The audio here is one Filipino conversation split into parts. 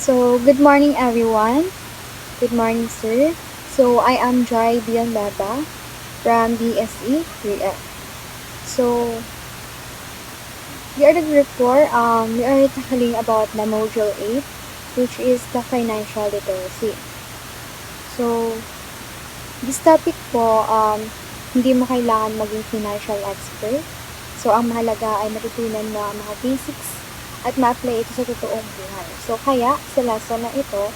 So, good morning everyone. Good morning, sir. So, I am Joy Villanueva from BSE 3F. So, we are the group 4. We are tackling about the module 8, which is the financial literacy. So, this topic po, hindi mo kailangan maging financial expert. So, ang mahalaga ay matutunan mo ang mga basics at ma-apply ito sa totoong buhay. So, kaya sa lesson na ito,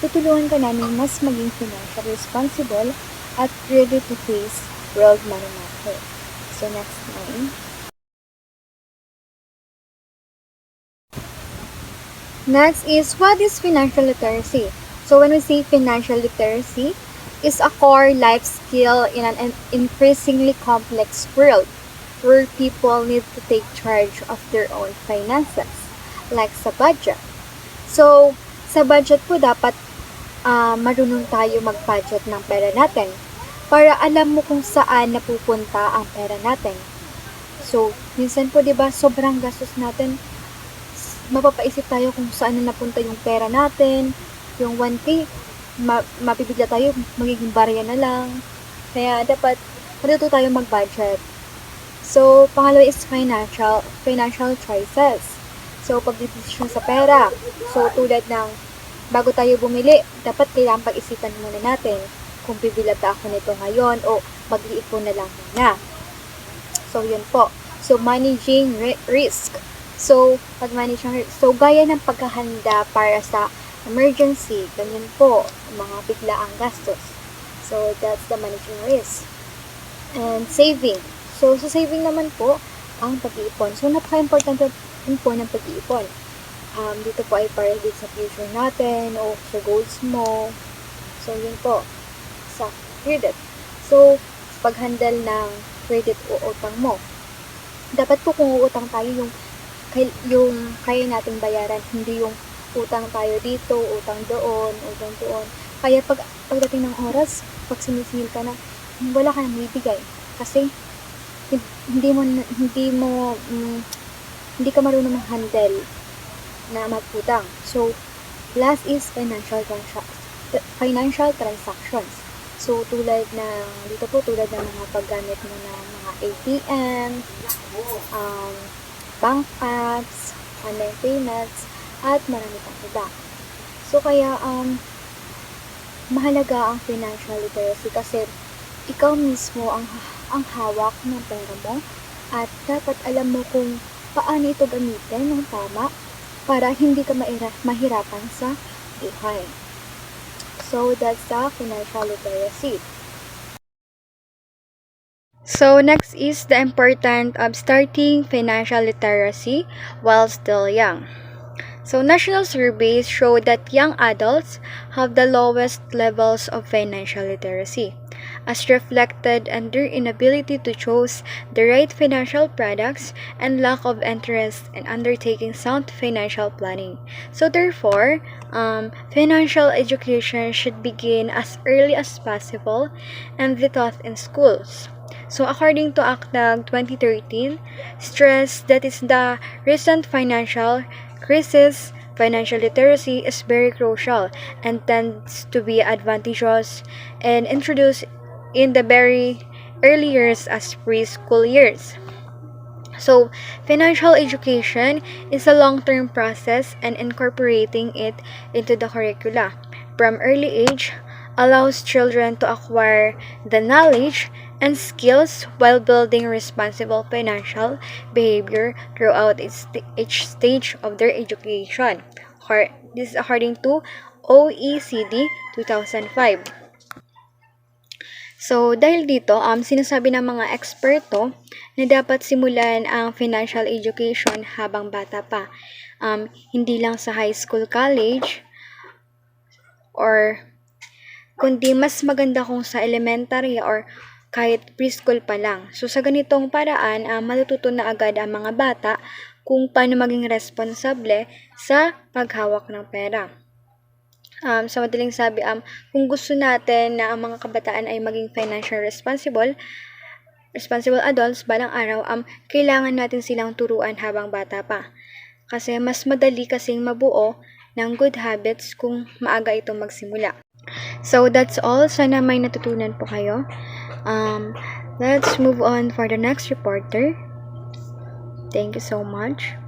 tutulungan ka namin mas maging financial responsible at ready to face world money market. So, next line. Next is, what is financial literacy? So, when we say financial literacy, is a core life skill in an increasingly complex world where people need to take charge of their own finances, like sa budget. So, sa budget po dapat marunong tayo mag-budget ng pera natin para alam mo kung saan napupunta ang pera natin. So, minsan po 'di ba sobrang gastos natin, mapapaisip tayo kung saan na napunta yung pera natin, yung 1K, mapibigla tayo, magiging barya na lang. Kaya dapat matuto tayo mag-budget. So, pangalawa is financial choices. So, pagdidesisyon sa pera. So, tulad ng bago tayo bumili, dapat kailangan pag-isipan muna natin kung bibili ba ako nito ngayon o mag-iipon na lang muna. So, yun po. So, managing risk. So, pag-manage ng risk. So, gaya ng paghahanda para sa emergency, ganyan po, mga biglaang gastos. So, that's the managing risk. And saving. So, sa saving naman po, ang pag-iipon. So, napaka-importante din po ng pag-iipon. Dito po ay para din sa future natin o sa goals mo. So, yun po. Sa credit. So, pag-handle ng credit o utang mo. Dapat po kung uutang tayo yung kaya nating bayaran, hindi yung utang tayo dito, utang doon. Kaya pagdating ng oras, pag sinisingil ka na, wala ka nang bibigay. Kasi, hindi ka marunong mag-handle na magutang. So, last is financial transactions. So, tulad ng mga paggamit mo ng mga ATM, bank apps, online payments, at marami pang iba. So, kaya, mahalaga ang financial literacy kasi ikaw mismo ang hawak ng pera mo at dapat alam mo kung paano ito gamitin ng tama para hindi ka mahirapan sa buhay. So, that's the financial literacy. So, next is the importance of starting financial literacy while still young. So, national surveys show that young adults have the lowest levels of financial literacy, as reflected in their inability to choose the right financial products and lack of interest in undertaking sound financial planning. So, therefore, financial education should begin as early as possible and be taught in schools. So, according to ACNAG 2013, stress that is the recent financial crisis, financial literacy is very crucial and tends to be advantageous and introduced in the very early years as preschool years. So, financial education is a long-term process and incorporating it into the curricula from early age allows children to acquire the knowledge and skills while building responsible financial behavior throughout each stage of their education. This is according to OECD 2005. So, dahil dito, sinasabi ng mga eksperto na dapat simulan ang financial education habang bata pa. Hindi lang sa high school, college, or kundi mas maganda kung sa elementary or kahit preschool pa lang. So, sa ganitong paraan, matututo na agad ang mga bata kung paano maging responsable sa paghawak ng pera. Sa madaling sabi, kung gusto natin na ang mga kabataan ay maging financial responsible adults balang araw, kailangan natin silang turuan habang bata pa. Kasi mas madali kasing mabuo ng good habits kung maaga itong magsimula. So, that's all. Sana may natutunan po kayo. Let's move on for the next reporter. Thank you so much.